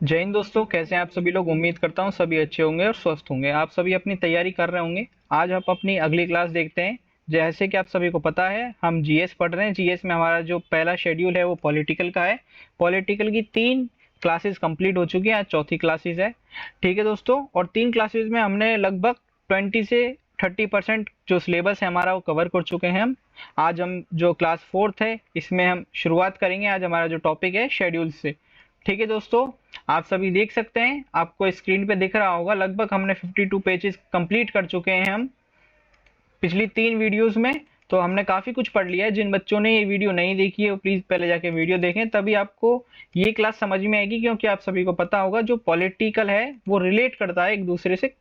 जय हिंद दोस्तों, कैसे हैं आप सभी लोग। उम्मीद करता हूं सभी अच्छे होंगे और स्वस्थ होंगे। आप सभी अपनी तैयारी कर रहे होंगे। आज आप अपनी अगली क्लास देखते हैं। जैसे कि आप सभी को पता है, हम जीएस पढ़ रहे हैं। जीएस में हमारा जो पहला शेड्यूल है वो पॉलिटिकल का है। पॉलिटिकल की 3 क्लासेस कंप्लीट हो चुकी हैं, आज चौथी क्लासेस है। ठीक है दोस्तों, और 3 क्लासेस में हमने लगभग 20 से 30% जो सिलेबस है हमारा वो कवर कर चुके हैं हम। आज हम जो क्लास 4th है इसमें हम शुरुआत करेंगे। आज हमारा जो टॉपिक है शेड्यूल से। ठीक है दोस्तों, आप सभी देख सकते हैं, आपको स्क्रीन पे दिख रहा होगा। लगभग हमने 52 पेजेस कंप्लीट कर चुके हैं हम पिछली 3 वीडियोस में। तो हमने काफ़ी कुछ पढ़ लिया है। जिन बच्चों ने ये वीडियो नहीं देखी है वो प्लीज़ पहले जाके वीडियो देखें, तभी आपको ये क्लास समझ में आएगी। क्योंकि आप सभी को पता होगा जो पॉलिटिकल है वो रिलेट करता है एक दूसरे से।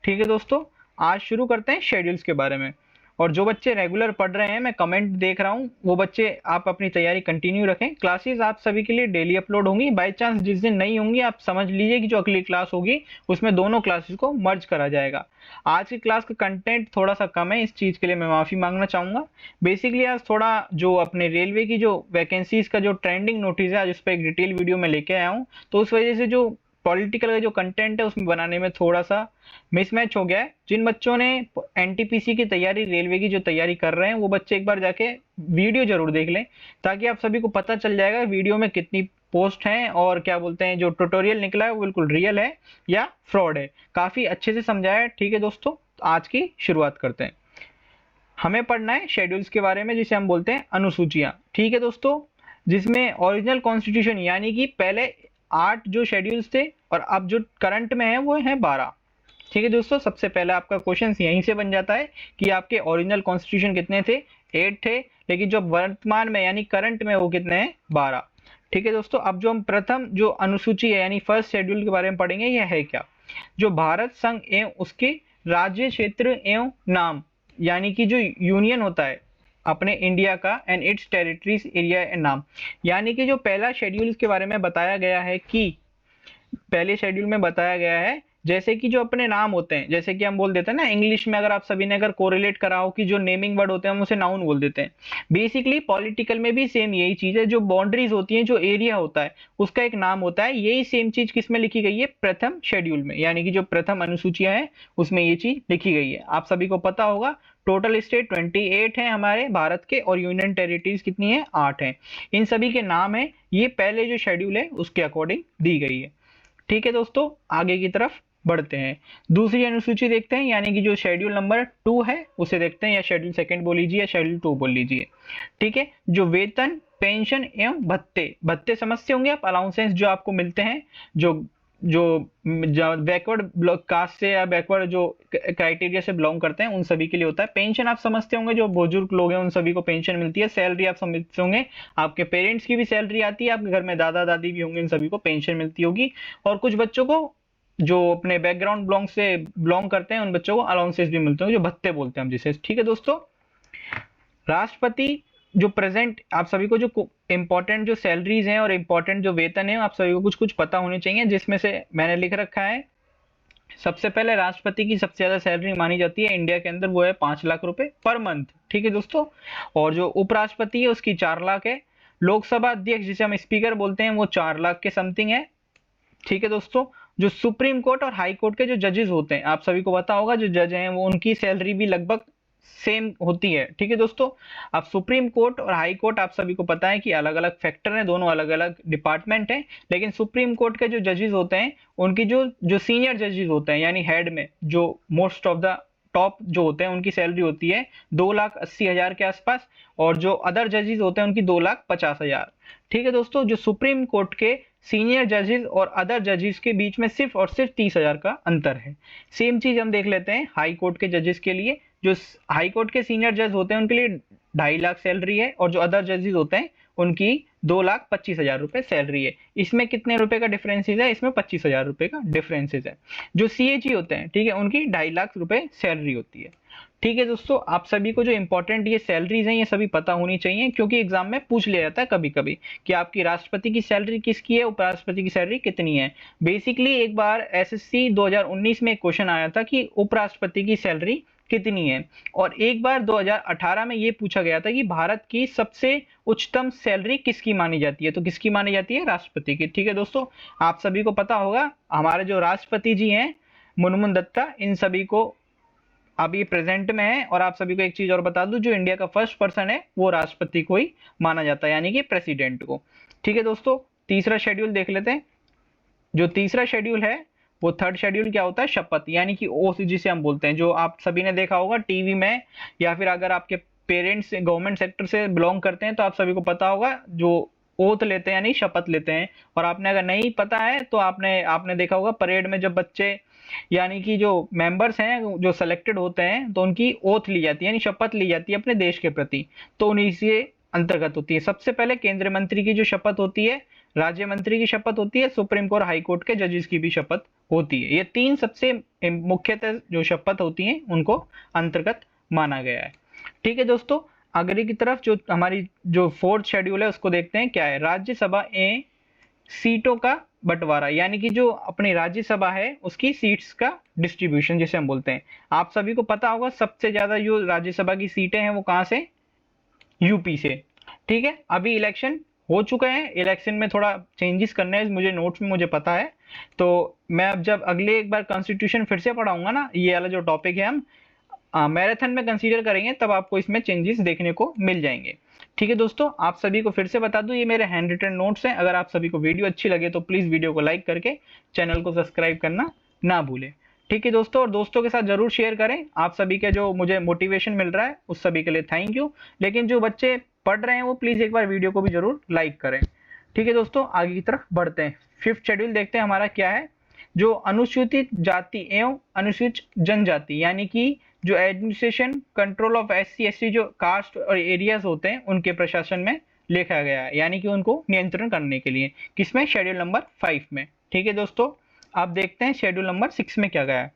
ठीक है दोस्तों, आज शुरू करते हैं शेड्यूल्स के बारे में। और जो बच्चे रेगुलर पढ़ रहे हैं, मैं कमेंट देख रहा हूँ, वो बच्चे आप अपनी तैयारी कंटिन्यू रखें। क्लासेस आप सभी के लिए डेली अपलोड होंगी। बाय चांस जिस दिन नहीं होंगी, आप समझ लीजिए कि जो अगली क्लास होगी उसमें दोनों क्लासेस को मर्ज करा जाएगा। आज की क्लास का कंटेंट थोड़ा सा कम है, इस चीज़ के लिए मैं माफ़ी मांगना चाहूँगा। बेसिकली आज थोड़ा जो अपने रेलवे की जो वैकेंसीज का जो ट्रेंडिंग नोटिस है, आज उस पर एक डिटेल वीडियो में लेके आया हूँ। तो उस वजह से जो पॉलिटिकल का जो कंटेंट है उसमें बनाने में थोड़ा सा मिसमैच हो गया है। जिन बच्चों ने एनटीपीसी की तैयारी, रेलवे की जो तैयारी कर रहे हैं, वो बच्चे एक बार जाके वीडियो जरूर देख लें, ताकि आप सभी को पता चल जाएगा वीडियो में कितनी पोस्ट हैं और क्या बोलते हैं जो ट्यूटोरियल निकला है वो बिल्कुल रियल है या फ्रॉड है। काफी अच्छे से समझाया है। ठीक है दोस्तों, आज की शुरुआत करते हैं। हमें पढ़ना है शेड्यूल्स के बारे में, जिसे हम बोलते हैं अनुसूचियां। ठीक है दोस्तों, जिसमें ओरिजिनल कॉन्स्टिट्यूशन यानी कि पहले 8 जो शेड्यूल्स थे और अब जो करंट में है वो है 12। ठीक है दोस्तों, सबसे पहले आपका क्वेश्चन यहीं से बन जाता है कि आपके ओरिजिनल कॉन्स्टिट्यूशन कितने थे। 8 थे, लेकिन जो वर्तमान में यानी करंट में वो कितने हैं, 12। ठीक है दोस्तों, अब जो हम प्रथम जो अनुसूची है यानी फर्स्ट शेड्यूल के बारे में पढ़ेंगे, यह है क्या। जो भारत संघ एवं उसके राज्य, क्षेत्र एवं नाम, यानी कि जो यूनियन होता है अपने इंडिया का, and it's territories, area and नाम। यानी कि जो पहला शेड्यूल के बारे में बताया गया है कि पहले शेड्यूल में बताया गया है, जैसे कि जो अपने नाम होते हैं, जैसे कि हम बोल देते हैं ना इंग्लिश में, अगर आप सभी ने अगर कोरिलेट करा हो कि जो नेमिंग वर्ड होते हैं हम उसे नाउन बोल देते हैं। बेसिकली पॉलिटिकल में भी सेम यही चीज है। जो बाउंड्रीज होती हैं, जो एरिया होता है उसका एक नाम होता है। यही सेम चीज किसमें लिखी गई है, प्रथम शेड्यूल में, यानी कि जो प्रथम अनुसूचियां हैं उसमें ये चीज लिखी गई है। आप सभी को पता होगा टोटल स्टेट 28 है हमारे भारत के, और यूनियन टेरिटरीज कितनी है, 8 है। इन सभी के नाम है, ये पहले जो शेड्यूल है उसके अकॉर्डिंग दी गई है। ठीक है दोस्तों, आगे की तरफ बढ़ते हैं। दूसरी अनुसूची देखते हैं, यानी कि जो शेड्यूल नंबर 2 है उसे देखते हैं, या शेड्यूल सेकंड बोल लीजिए या शेड्यूल 2 बोल लीजिए। ठीक है, जो वेतन, पेंशन एवं भत्ते, भत्ते समझते होंगे आप, अलाउंसेस जो आपको मिलते हैं, जो जो बैकवर्ड कास्ट से या बैकवर्ड जो क्राइटेरिया से बिलोंग करते हैं उन सभी के लिए होता है। पेंशन आप समझते होंगे, जो बुजुर्ग लोग हैं उन सभी को पेंशन मिलती है। सैलरी आप समझते होंगे, आपके पेरेंट्स की भी सैलरी आती है, आपके घर में दादा दादी भी होंगे, इन सभी को पेंशन मिलती होगी। और कुछ बच्चों को जो अपने बैकग्राउंड बिलोंग करते हैं उन बच्चों को अलाउंसेस भी मिलते होंगे, जो भत्ते बोलते हैं हम जिसे। ठीक है दोस्तों, राष्ट्रपति जो प्रेजेंट, आप सभी को जो इंपॉर्टेंट जो सैलरीज हैं और इंपॉर्टेंट जो वेतन है, आप सभी को कुछ कुछ पता होने चाहिए, जिसमें से मैंने लिख रखा है। सबसे पहले राष्ट्रपति की सबसे ज्यादा सैलरी मानी जाती है इंडिया के अंदर, वो है 5 लाख रुपए पर मंथ। ठीक है दोस्तों, और जो उपराष्ट्रपति है उसकी 4 लाख है। लोकसभा अध्यक्ष जिसे हम स्पीकर बोलते हैं वो 4 लाख के समथिंग है। ठीक है दोस्तों, जो सुप्रीम कोर्ट और हाई कोर्ट के जो जजेस होते हैं, आप सभी को पता होगा जो जज हैं वो, उनकी सैलरी भी लगभग सेम होती है। ठीक है दोस्तों, अब सुप्रीम कोर्ट और हाई कोर्ट आप सभी को पता है कि अलग अलग फैक्टर हैं, दोनों अलग अलग डिपार्टमेंट हैं। लेकिन सुप्रीम कोर्ट के जो जजेस होते हैं उनकी जो जो सीनियर जजेस होते हैं, यानी हेड में जो मोस्ट ऑफ द टॉप जो होते हैं, उनकी सैलरी होती है 2,80,000 के आसपास। और जो अदर जजेस होते हैं उनकी 2,50,000। ठीक है दोस्तों, जो सुप्रीम कोर्ट के सीनियर जजेस और अदर जजेस के बीच में सिर्फ और सिर्फ 30,000 का अंतर है। सेम चीज हम देख लेते हैं हाई कोर्ट के जजेस के लिए। जो हाई कोर्ट के सीनियर जज होते हैं उनके लिए 2.5 लाख सैलरी है, और जो अदर जजेस होते हैं उनकी 2,25,000 रुपए सैलरी है। इसमें कितने रुपए का डिफरेंसेस है, इसमें 25,000 रुपए का डिफरेंसेस है। जो सीएजी होते हैं, ठीक है, उनकी 2.5 लाख रुपए सैलरी होती है। ठीक है दोस्तों, आप सभी को जो इंपॉर्टेंट ये सैलरीज हैं ये सभी पता होनी चाहिए, क्योंकि एग्जाम में पूछ लिया जाता है कभी कभी कि आपकी राष्ट्रपति की सैलरी किसकी है, उपराष्ट्रपति की सैलरी कितनी है। बेसिकली एक बार एसएससी 2019 में एक क्वेश्चन आया था कि उपराष्ट्रपति की सैलरी कितनी है। और एक बार 2018 में ये पूछा गया था कि भारत की सबसे उच्चतम सैलरी किसकी मानी जाती है, तो किसकी मानी जाती है, राष्ट्रपति की। ठीक है दोस्तों, आप सभी को पता होगा हमारे जो राष्ट्रपति जी हैं मुर्मू दत्ता, इन सभी को अभी प्रेजेंट में है। और आप सभी को एक चीज और बता दूं, जो इंडिया का फर्स्ट पर्सन है वो राष्ट्रपति को ही माना जाता है, यानी कि प्रेसिडेंट को। ठीक है दोस्तों, तीसरा शेड्यूल देख लेते हैं। जो तीसरा शेड्यूल है वो थर्ड शेड्यूल क्या होता है, शपथ, यानी कि ओथ जिसे हम बोलते हैं, जो आप सभी ने देखा होगा टीवी में, या फिर अगर आपके पेरेंट्स गवर्नमेंट सेक्टर से बिलोंग करते हैं तो आप सभी को पता होगा, जो ओथ लेते हैं यानी शपथ लेते हैं। और आपने अगर नहीं पता है तो आपने देखा होगा परेड में जब बच्चे यानी कि जो मेंबर्स हैं जो सिलेक्टेड होते हैं तो उनकी ओथ ली जाती है यानी शपथ ली जाती है अपने देश के प्रति, तो उन्हीं से अंतर्गत होती है। सबसे पहले केंद्रीय मंत्री की जो शपथ होती है, राज्य मंत्री की शपथ होती है, सुप्रीम कोर्ट हाई कोर्ट के जजेस की भी शपथ होती है। ये तीन सबसे मुख्यतः जो शपथ होती हैं उनको अंतर्गत माना गया है। ठीक है दोस्तों, आगे की तरफ जो हमारी जो फोर्थ शेड्यूल है उसको देखते हैं क्या है, राज्यसभा ए सीटों का बंटवारा, यानी कि जो अपनी राज्यसभा है उसकी सीट्स का डिस्ट्रीब्यूशन जिसे हम बोलते हैं। आप सभी को पता होगा सबसे ज्यादा जो राज्यसभा की सीटें हैं वो कहां से, यूपी से। ठीक है, अभी इलेक्शन हो चुका है, इलेक्शन में थोड़ा चेंजेस करने हैं मुझे नोट्स में, मुझे पता है। तो मैं अब जब अगले एक बार कॉन्स्टिट्यूशन फिर से पढ़ाऊंगा ना, ये वाला जो टॉपिक है हम मैराथन में कंसीडर करेंगे, तब आपको इसमें चेंजेस देखने को मिल जाएंगे। ठीक है दोस्तों, आप सभी को फिर से बता दूं ये मेरे हैंड रिटन नोट्स हैं। अगर आप सभी को वीडियो अच्छी लगे तो प्लीज वीडियो को लाइक करके चैनल को सब्सक्राइब करना ना भूलें। ठीक है दोस्तों, और दोस्तों के साथ जरूर शेयर करें। आप सभी के जो मुझे मोटिवेशन मिल रहा है उस सभी के लिए थैंक यू। लेकिन जो बच्चे पढ़ रहे हैं वो प्लीज एक बार वीडियो को भी जरूर लाइक करें। ठीक है दोस्तों, आगे की तरफ बढ़ते हैं। फिफ्थ शेड्यूल देखते हैं हमारा क्या है, जो अनुसूचित जाति एवं अनुसूचित जनजाति, यानी कि जो administration control of SC ST जो कास्ट और एरियाज होते हैं उनके प्रशासन में लिखा गया है, यानी कि उनको नियंत्रण करने के लिए, किसमें, शेड्यूल नंबर 5 में। ठीक है दोस्तों, आप देखते हैं शेड्यूल नंबर 6 में क्या गया है।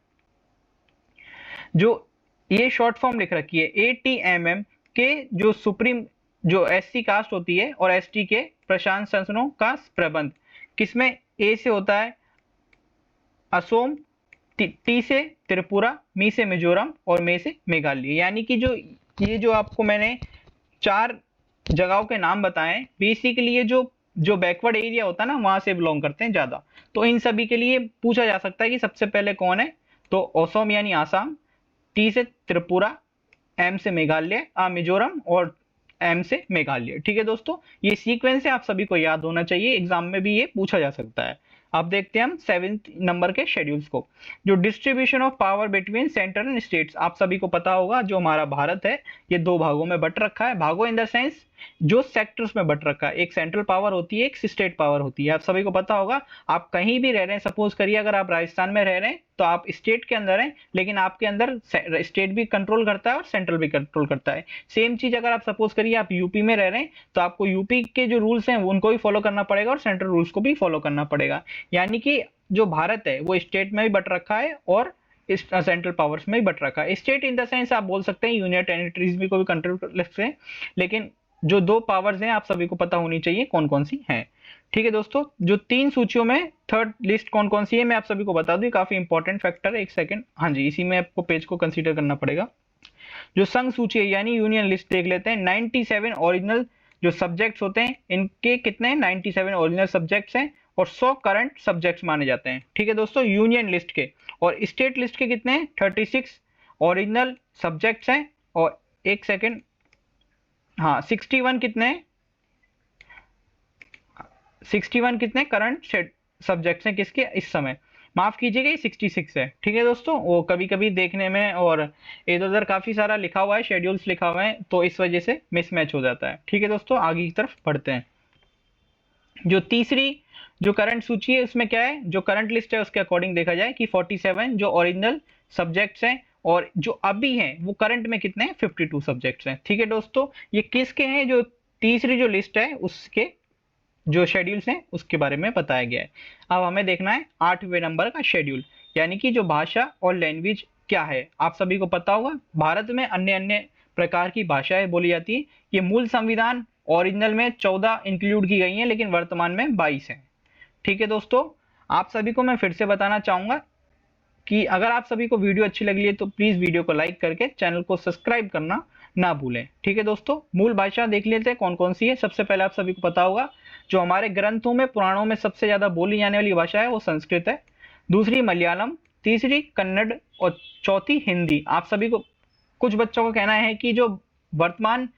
जो ये शॉर्ट फॉर्म लिख रखी है ATMM के जो सुप्रीम जो एससी कास्ट होती है और एसटी के प्रशासनों का प्रबंध, किसमें, ए से होता है असोम, टी से त्रिपुरा, मी से मिजोरम और मे से मेघालय। यानी कि जो ये जो आपको मैंने 4 जगहों के नाम बताए, बेसिकली ये जो बैकवर्ड एरिया होता है ना वहां से बिलोंग करते हैं ज्यादा। तो इन सभी के लिए पूछा जा सकता है कि सबसे पहले कौन है, तो असोम यानी आसाम, टी से त्रिपुरा, एम से मेघालय मिजोरम और एम से मेघालय। ठीक है दोस्तों, ये सीक्वेंस है, आप सभी को याद होना चाहिए, एग्जाम में भी ये पूछा जा सकता है। अब देखते हैं हम 7th नंबर के शेड्यूल्स को, जो distribution of power between centre and states. आप सभी को पता होगा जो हमारा भारत है ये 2 भागों में बट रखा है, भागों इन द सेंस जो सेक्टर्स में बट रखा है, एक सेंट्रल पावर होती है, एक स्टेट पावर होती है। आप सभी को पता होगा, आप कहीं भी रह रहे हैं, सपोज करिए अगर आप राजस्थान में रह रहे हैं तो आप स्टेट के अंदर हैं, लेकिन आपके अंदर स्टेट भी कंट्रोल करता है और सेंट्रल भी कंट्रोल करता है। सेम चीज अगर आप सपोज करिए आप यूपी में रह रहे हैं तो आपको यूपी के जो रूल्स हैं उनको भी फॉलो करना पड़ेगा और सेंट्रल रूल्स को भी फॉलो करना पड़ेगा। यानी कि जो भारत है वो स्टेट में भी बट रखा है और सेंट्रल पावर्स में भी बट रखा है। स्टेट इन द सेंस आप बोल सकते हैं यूनियन टेरिटरीज भी को भी कंट्रोल कर सकते हैं, लेकिन जो 2 पावर्स हैं आप सभी को पता होनी चाहिए कौन कौन सी हैं। ठीक है दोस्तों, जो 3 सूचियों में थर्ड लिस्ट कौन कौन सी है मैं आप सभी को बता दूं, काफी इंपॉर्टेंट फैक्टर है। एक सेकंड, हाँ जी, इसी में आपको पेज को कंसीडर करना पड़ेगा। जो संघ सूची है यानी यूनियन लिस्ट देख लेते हैं। 97 ओरिजिनल जो सब्जेक्ट्स होते हैं इनके कितने 97 ओरिजिनल सब्जेक्ट्स हैं और 100 करंट सब्जेक्ट्स माने जाते हैं। ठीक है दोस्तों, यूनियन लिस्ट के। और स्टेट लिस्ट के कितने हैं, 36 ओरिजिनल सब्जेक्ट्स हैं और एक सेकंड, हाँ 61 कितने 61 कितने करंट सब्जेक्ट्स हैं किसके इस समय, माफ कीजिएगा ये 66 है। ठीक है दोस्तों, वो कभी कभी देखने में और इधर उधर काफी सारा लिखा हुआ है, शेड्यूल्स लिखा हुआ है, तो इस वजह से मिसमैच हो जाता है। ठीक है दोस्तों, आगे की तरफ बढ़ते हैं। जो तीसरी जो करंट सूची है उसमें क्या है, जो करंट लिस्ट है उसके अकॉर्डिंग देखा जाए कि 47 जो ओरिजिनल सब्जेक्ट्स हैं और जो अभी हैं वो करंट में कितने हैं, 52 सब्जेक्ट्स हैं। ठीक है दोस्तों, ये किसके हैं, जो तीसरी जो लिस्ट है उसके जो शेड्यूल्स हैं उसके बारे में बताया गया है। अब हमें देखना है 8वें नंबर का शेड्यूल, यानी कि जो भाषा और लैंग्वेज क्या है। आप सभी को पता होगा भारत में अन्य अन्य प्रकार की भाषाएं बोली जाती है। ये मूल संविधान ओरिजिनल में 14 इंक्लूड की गई हैं, लेकिन वर्तमान में 22 हैं। ठीक है दोस्तों, आप सभी को मैं फिर से बताना चाहूंगा कि अगर आप सभी को वीडियो अच्छी लगी है तो प्लीज वीडियो को लाइक करके चैनल को सब्सक्राइब करना ना भूलें। ठीक है दोस्तों, मूल भाषा देख लेते हैं कौन कौन सी है। सबसे पहले आप सभी को पता होगा जो हमारे ग्रंथों में पुराणों में सबसे ज्यादा बोली जाने वाली भाषा है वो संस्कृत है, दूसरी मलयालम, तीसरी कन्नड़ और चौथी हिंदी। आप सभी को, कुछ बच्चों का कहना है कि जो वर्तमान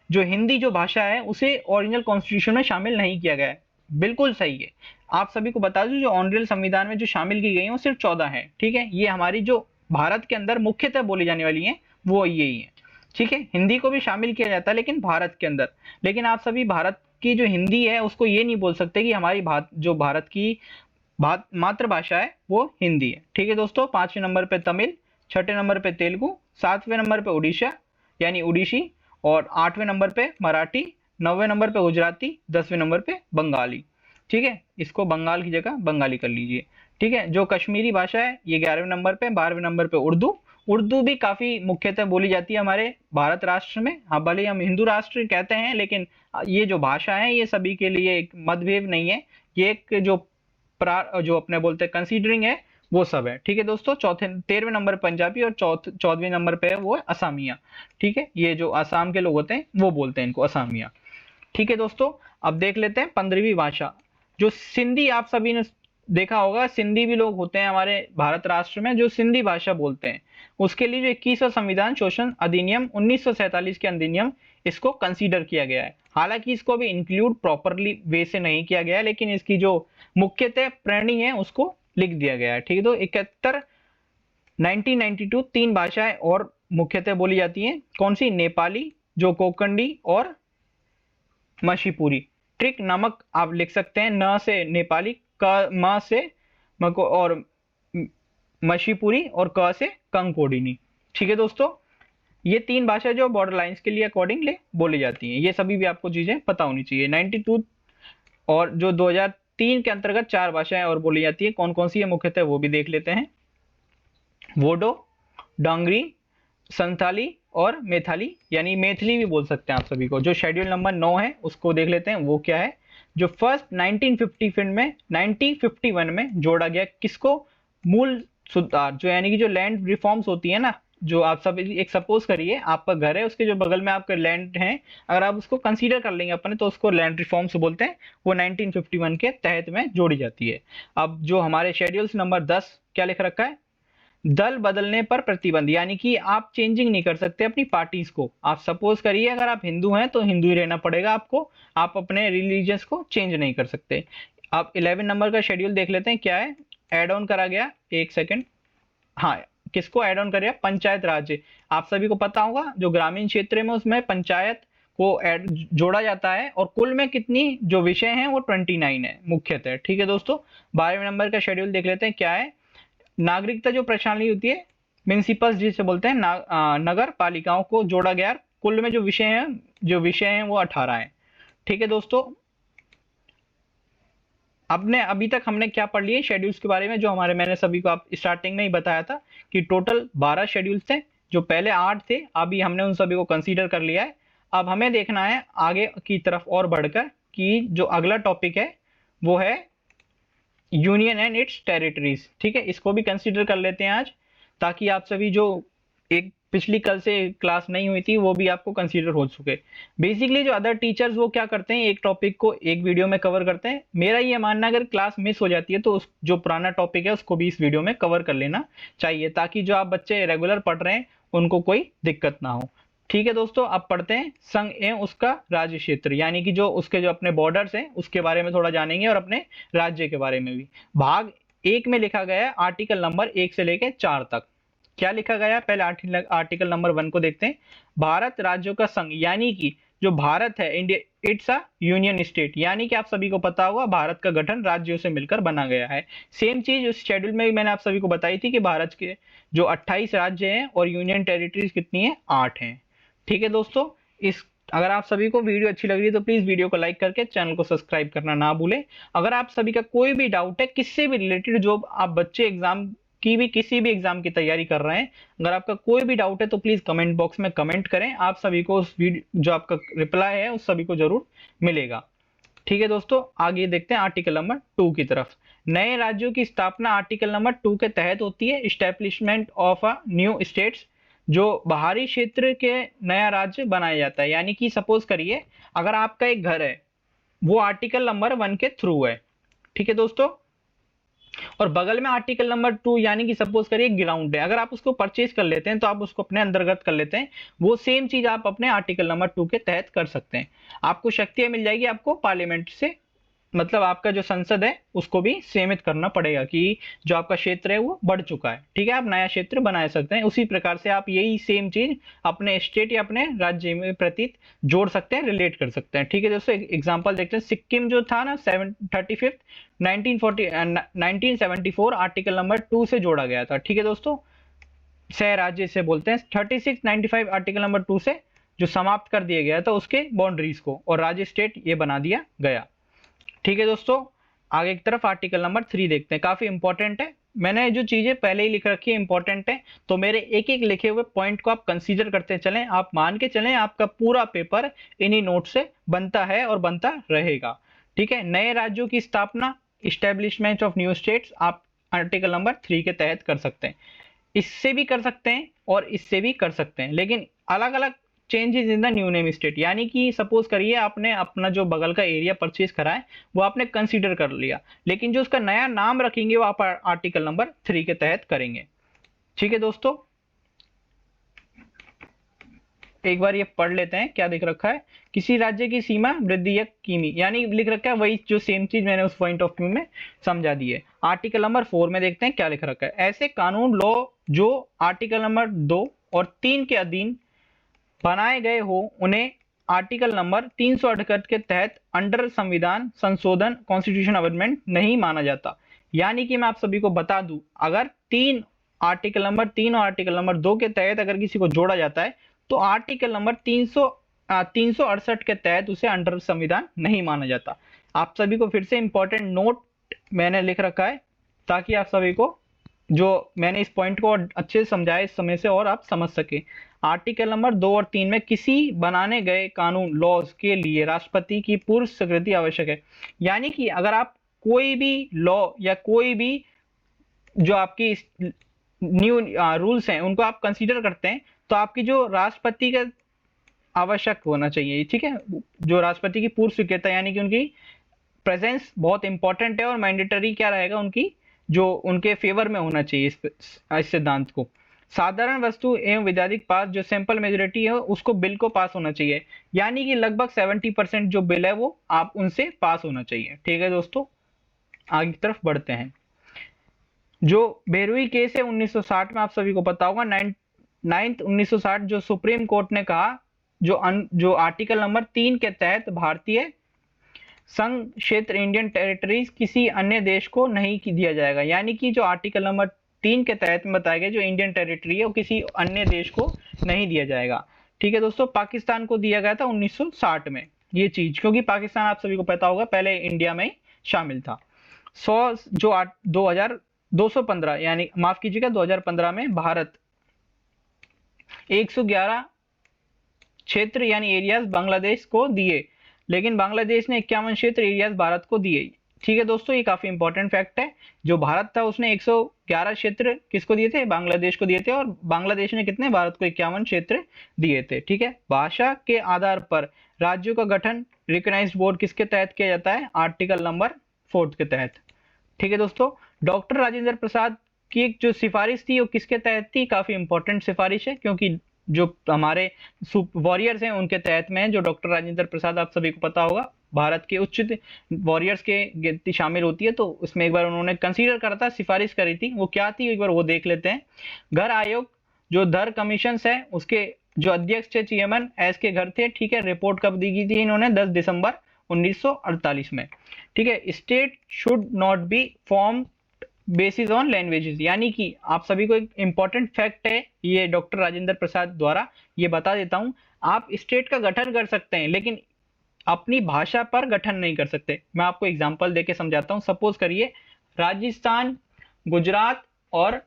जो हिंदी जो भाषा है उसे ओरिजिनल कॉन्स्टिट्यूशन में शामिल नहीं किया गया है। बिल्कुल सही है। आप सभी को बता दूं जो ओरिजिनल संविधान में जो शामिल की गई है वो सिर्फ 14 है। ठीक है, ये हमारी जो भारत के अंदर मुख्यतः बोली जाने वाली है वो यही है। ठीक है, हिंदी को भी शामिल किया जाता है लेकिन भारत के अंदर। लेकिन आप सभी भारत की जो हिंदी है उसको ये नहीं बोल सकते कि हमारी जो भारत की मातृभाषा है वो हिंदी है। ठीक है दोस्तों, 5वें नंबर पे तमिल, 6ठे नंबर पे तेलुगु, 7वें नंबर पे उड़ीसा यानी उड़ीसी, और 8वें नंबर पे मराठी, 9वें नंबर पे गुजराती, 10वें नंबर पे बंगाली। ठीक है, इसको बंगाल की जगह बंगाली कर लीजिए। ठीक है, जो कश्मीरी भाषा है ये 11वें नंबर पे, 12वें नंबर पे उर्दू। उर्दू भी काफी मुख्यतः बोली जाती है हमारे भारत राष्ट्र में। हाँ, भले हम हिंदू राष्ट्र कहते हैं लेकिन ये जो भाषा है ये सभी के लिए एक मतभेद नहीं है, ये एक जो अपने बोलते हैं कंसीडरिंग है वो सब है। ठीक है दोस्तों, 13वें नंबर पंजाबी और 14वें नंबर पे है वो है असमिया। ठीक है, ये जो असम के लोग होते हैं वो बोलते हैं इनको असमिया। ठीक है दोस्तों, अब देख लेते हैं 15वीं भाषा जो सिंधी। आप सभी ने देखा होगा सिंधी भी लोग होते हैं हमारे भारत राष्ट्र में जो सिंधी भाषा बोलते हैं। उसके लिए जो 21वां संविधान शोषण अधिनियम 1947 के अधिनियम इसको कंसीडर किया गया है। हालांकि इसको भी इंक्लूड प्रॉपरली वे से नहीं किया गया है लेकिन इसकी जो मुख्यतः प्रेरणी है उसको लिख दिया गया है। ठीक है, तो 1992 तीन भाषाएं और मुख्यतः बोली जाती हैं। कौन सी? नेपाली, जो कोकंडी और मशीपुरी। ट्रिक नमक आप लिख सकते हैं, न से नेपाली, क म से मको और मशीपुरी और क से कंकोडिनी। ठीक है दोस्तों, ये तीन भाषा जो बॉर्डर लाइंस के लिए अकॉर्डिंगली बोली जाती हैं। ये सभी भी आपको चीजें पता होनी चाहिए। 92 और जो 2003 के अंतर्गत चार भाषाएं और बोली जाती है। कौन कौन सी है मुख्यतः वो भी देख लेते हैं। वोडो, डोंगरी, संथाली और मैथिली, यानी मैथिली भी बोल सकते हैं आप सभी को। जो शेड्यूल नंबर 9 है उसको देख लेते हैं वो क्या है। जो फर्स्ट 1951 में जोड़ा गया किसको? मूल सुधार, जो यानी कि जो लैंड रिफॉर्म्स होती है ना, जो आप सब एक सपोज करिए आपका घर है, उसके जो बगल में आपका लैंड है, अगर आप उसको कंसीडर कर लेंगे अपने तो उसको लैंड रिफॉर्म्स बोलते हैं। वो 1951 के तहत में जोड़ी जाती है। अब जो हमारे शेड्यूल्स नंबर 10 क्या लिख रखा है? दल बदलने पर प्रतिबंध, यानी कि आप चेंजिंग नहीं कर सकते अपनी पार्टीज को। आप सपोज करिए अगर आप हिंदू हैं तो हिंदू ही रहना पड़ेगा आपको, आप अपने रिलीजियस को चेंज नहीं कर सकते। आप 11 नंबर का शेड्यूल देख लेते हैं क्या है। एड ऑन करा गया, एक सेकेंड, हाँ, किसको एड ऑन करेगा? पंचायत राज्य। आप सभी को पता होगा जो ग्रामीण क्षेत्र में उसमें पंचायत को जोड़ा जाता है और कुल में कितनी जो विषय हैं वो 29 है मुख्यतः। ठीक है दोस्तों, 12वें नंबर का शेड्यूल देख लेते हैं क्या है। नागरिकता जो प्रणाली होती है, म्युनिसिपल्स जिसे बोलते हैं, नगर पालिकाओं को जोड़ा गया। कुल में जो विषय हैं वो 18 हैं। ठीक है दोस्तों, अभी तक हमने क्या पढ़ लिए शेड्यूल्स के बारे में, जो हमारे मैंने सभी को आप स्टार्टिंग में ही बताया था कि टोटल 12 शेड्यूल्स थे। जो पहले 8 थे अभी हमने उन सभी को कंसीडर कर लिया है। अब हमें देखना है आगे की तरफ और बढ़कर कि जो अगला टॉपिक है वो है यूनियन एंड इट्स टेरिटरीज। ठीक है, इसको भी कंसीडर कर लेते हैं आज, ताकि आप सभी जो एक पिछली कल से क्लास नहीं हुई थी वो भी आपको कंसीडर हो चुके। बेसिकली जो अदर टीचर्स वो क्या करते हैं, एक टॉपिक को एक वीडियो में कवर करते हैं। मेरा ये मानना अगर क्लास मिस हो जाती है तो उस जो पुराना टॉपिक है उसको भी इस वीडियो में कवर कर लेना चाहिए, ताकि जो आप बच्चे रेगुलर पढ़ रहे हैं उनको कोई दिक्कत ना हो। ठीक है दोस्तों, अब पढ़ते हैं संघ एवं उसका राज्य क्षेत्र, यानी कि जो उसके जो अपने बॉर्डर्स हैं उसके बारे में थोड़ा जानेंगे और अपने राज्य के बारे में भी। भाग 1 में लिखा गया है आर्टिकल नंबर 1 से लेकर 4 तक। क्या लिखा गया है? पहले आर्टिकल नंबर 1 को देखते हैं। भारत राज्यों का संघ, यानी कि जो भारत है India it's a union state, यानी कि आप सभी को पता होगा भारत का गठन राज्यों से मिलकर बना गया है। सेम चीज उस शेड्यूल में भी मैंने आप सभी को बताई थी कि भारत के जो 28 राज्य हैं और यूनियन टेरिटरीज कितनी है? 8 हैं। ठीक है दोस्तों, अगर आप सभी को वीडियो अच्छी लग रही है तो प्लीज वीडियो को लाइक करके चैनल को सब्सक्राइब करना ना भूलें। अगर आप सभी का कोई भी डाउट है किससे भी रिलेटेड, जो आप बच्चे किसी भी एग्जाम की तैयारी कर रहे हैं, अगर आपका कोई भी डाउट है तो प्लीज कमेंट बॉक्स में कमेंट करें। आप सभी को उस वीडियो जो आपका रिप्लाई है उस सभी को जरूर मिलेगा। ठीक है दोस्तों, आगे देखते हैं आर्टिकल नंबर 2 की तरफ। नए राज्यों की स्थापना आर्टिकल नंबर 2 के तहत होती है। Establishment of a new states, जो बाहरी क्षेत्र के नया राज्य बनाया जाता है। यानी कि सपोज करिए अगर आपका एक घर है, वो आर्टिकल नंबर 1 के थ्रू है, ठीक है दोस्तों, और बगल में आर्टिकल नंबर 2 यानी कि सपोज करिए ग्राउंड है, अगर आप उसको परचेज कर लेते हैं तो आप उसको अपने अंतर्गत कर लेते हैं, वो सेम चीज आप अपने आर्टिकल नंबर 2 के तहत कर सकते हैं। आपको शक्तियां मिल जाएगी आपको पार्लियामेंट से, मतलब आपका जो संसद है उसको भी सीमित करना पड़ेगा कि जो आपका क्षेत्र है वो बढ़ चुका है, ठीक है, आप नया क्षेत्र बना सकते हैं। उसी प्रकार से आप यही सेम चीज अपने स्टेट या अपने राज्य में प्रति जोड़ सकते हैं, रिलेट कर सकते हैं। ठीक है दोस्तों, एग्जांपल देखते हैं। सिक्किम जो था ना 35 1974 आर्टिकल नंबर 2 से जोड़ा गया था। ठीक है दोस्तों, सह राज्य से बोलते हैं। 3695 आर्टिकल नंबर 2 से जो समाप्त कर दिया गया था उसके बाउंड्रीज को, और राज्य स्टेट ये बना दिया गया। ठीक है दोस्तों, आगे की तरफ आर्टिकल नंबर 3 देखते हैं, काफी इंपॉर्टेंट है। मैंने जो चीजें पहले ही लिख रखी है इंपॉर्टेंट है, तो मेरे एक एक लिखे हुए पॉइंट को आप कंसीडर करते चलें। आप मान के चलें आपका पूरा पेपर इन्हीं नोट से बनता है और बनता रहेगा। ठीक है, नए राज्यों की स्थापना, इस्टेब्लिशमेंट ऑफ न्यू स्टेट्स, आप आर्टिकल नंबर 3 के तहत कर सकते हैं। इससे भी कर सकते हैं और इससे भी कर सकते हैं, लेकिन अलग अलग changes in the new name state. यानी कि सपोज करिए आपने अपना जो बगल का एरिया परचेज करा है वो आपने कंसीडर कर लिया, लेकिन जो उसका नया नाम रखेंगे वो आप आर्टिकल नंबर 3 के तहत करेंगे। ठीक है दोस्तों, एक बार ये पढ़ लेते हैं क्या लिख रखा है। किसी राज्य की सीमा वृद्धि या किमी, यानी लिख रखा है वही जो सेम चीज मैंने उस पॉइंट ऑफ व्यू में समझा दी है। आर्टिकल नंबर 4 में देखते हैं क्या लिख रखा है। ऐसे कानून लॉ जो आर्टिकल नंबर 2 और 3 के अधीन बनाए गए हो उन्हें आर्टिकल नंबर 368 के तहत अंडर संविधान संशोधन कॉन्स्टिट्यूशन अमेंडमेंट नहीं माना जाता। यानी कि मैं आप सभी को बता दूं, अगर आर्टिकल नंबर 3 और आर्टिकल नंबर 2 के तहत अगर किसी को जोड़ा जाता है तो आर्टिकल नंबर 368 के तहत उसे अंडर संविधान नहीं माना जाता। आप सभी को फिर से इंपॉर्टेंट नोट मैंने लिख रखा है ताकि आप सभी को जो मैंने इस पॉइंट को अच्छे से समझाया इस समय से और आप समझ सके। आर्टिकल नंबर 2 और 3 में किसी बनाने गए कानून लॉज के लिए राष्ट्रपति की पूर्व स्वीकृति आवश्यक है। यानी कि अगर आप कोई भी लॉ या कोई भी जो आपकी न्यू रूल्स हैं उनको आप कंसीडर करते हैं तो आपकी जो राष्ट्रपति का आवश्यक होना चाहिए। ठीक है, जो राष्ट्रपति की पूर्व स्वीकृति यानी कि उनकी प्रेजेंस बहुत इंपॉर्टेंट है और मैंडेटरी क्या रहेगा उनकी जो उनके फेवर में होना चाहिए इस सिद्धांत को। साधारण वस्तु एवं विधायिक पास जो सिंपल मेजोरिटी है उसको बिल को पास होना चाहिए, यानी कि लगभग 70% जो बिल है वो आप उनसे पास होना चाहिए। ठीक है दोस्तों, आगे की तरफ बढ़ते हैं। जो बेरुई केस है 1960 में, आप सभी को पता होगा 1960 जो सुप्रीम कोर्ट ने कहा जो आर्टिकल नंबर 3 के तहत भारतीय संघ क्षेत्र इंडियन टेरिटरीज किसी अन्य देश को नहीं दिया जाएगा। यानी कि जो आर्टिकल नंबर 3 के तहत में बताया गया जो इंडियन टेरिटरी है वो किसी अन्य देश को नहीं दिया जाएगा। ठीक है दोस्तों, पाकिस्तान को दिया गया था 1960 में ये चीज, क्योंकि पाकिस्तान आप सभी को पता होगा पहले इंडिया में शामिल था। 215 यानी माफ कीजिएगा 2015 में भारत 111 क्षेत्र यानी एरियाज बांग्लादेश को दिए, लेकिन बांग्लादेश ने 51 क्षेत्र एरियाज भारत को दिए। ठीक है दोस्तों, ये काफी इंपॉर्टेंट फैक्ट है। जो भारत था उसने 111 क्षेत्र किसको दिए थे, बांग्लादेश को दिए थे, और बांग्लादेश ने कितने, भारत को 51 क्षेत्र दिए थे। ठीक है, भाषा के आधार पर राज्यों का गठन रिकॉग्नाइज्ड बोर्ड किसके तहत किया जाता है, आर्टिकल नंबर 4 के तहत। ठीक है दोस्तों, डॉक्टर राजेंद्र प्रसाद की एक जो सिफारिश थी वो किसके तहत थी, काफी इंपॉर्टेंट सिफारिश है क्योंकि जो हमारे वॉरियर्स हैं उनके तहत में है। जो डॉक्टर राजेंद्र प्रसाद आप सभी को पता होगा भारत के उच्च वॉरियर्स के गिनती शामिल होती है, तो उसमें एक बार उन्होंने कंसीडर करा था, सिफारिश करी थी, वो क्या थी एक बार वो देख लेते हैं। घर आयोग जो धर कमीशन है उसके जो अध्यक्ष थे चेयरमैन एस के घर थे। ठीक है, रिपोर्ट कब दी गई थी इन्होंने, 10 दिसंबर 1948 में। ठीक है, state should not be form basis on languages, यानी कि आप सभी को एक इंपॉर्टेंट फैक्ट है ये डॉक्टर राजेंद्र प्रसाद द्वारा ये बता देता हूं, आप स्टेट का गठन कर सकते हैं लेकिन अपनी भाषा पर गठन नहीं कर सकते। मैं आपको एग्जांपल देके समझाता हूं। सपोज करिए राजस्थान, गुजरात और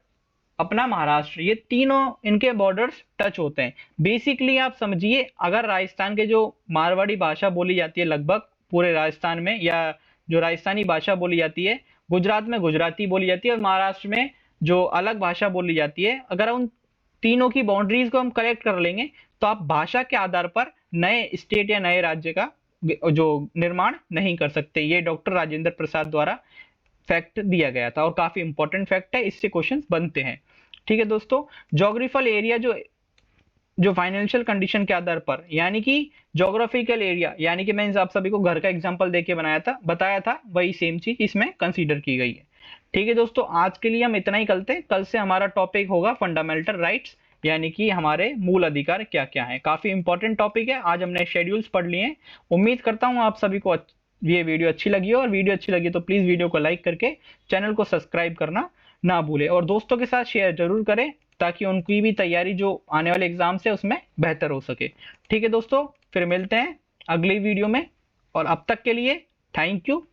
अपना महाराष्ट्र, ये तीनों इनके बॉर्डर्स टच होते हैं। बेसिकली आप समझिए अगर राजस्थान के जो मारवाड़ी भाषा बोली जाती है लगभग पूरे राजस्थान में, या जो राजस्थानी भाषा बोली जाती है, गुजरात में गुजराती बोली जाती है और महाराष्ट्र में जो अलग भाषा बोली जाती है, अगर उन तीनों की बाउंड्रीज को हम कलेक्ट कर लेंगे तो आप भाषा के आधार पर नए स्टेट या नए राज्य का जो निर्माण नहीं कर सकते। ये डॉक्टर राजेंद्र प्रसाद द्वारा फैक्ट दिया गया था और काफी इंपॉर्टेंट फैक्ट है, इससे क्वेश्चन बनते हैं। ठीक है दोस्तों, ज्योग्राफिकल एरिया जो फाइनेंशियल कंडीशन के आधार पर, यानी कि ज्योग्राफिकल एरिया, यानी कि मैंने आप सभी को घर का एग्जांपल देके बताया था, वही सेम चीज इसमें कंसीडर की गई है। ठीक है दोस्तों, आज के लिए हम इतना ही करते हैं। कल से हमारा टॉपिक होगा फंडामेंटल राइट्स, यानी कि हमारे मूल अधिकार क्या क्या है। काफी इंपॉर्टेंट टॉपिक है। आज हमने शेड्यूल्स पढ़ लिए हैं। उम्मीद करता हूं आप सभी को ये वीडियो अच्छी लगी हो, और वीडियो अच्छी लगी तो प्लीज वीडियो को लाइक करके चैनल को सब्सक्राइब करना ना भूले, और दोस्तों के साथ शेयर जरूर करें ताकि उनकी भी तैयारी जो आने वाले एग्जाम से उसमें बेहतर हो सके। ठीक है दोस्तों, फिर मिलते हैं अगली वीडियो में, और अब तक के लिए थैंक यू।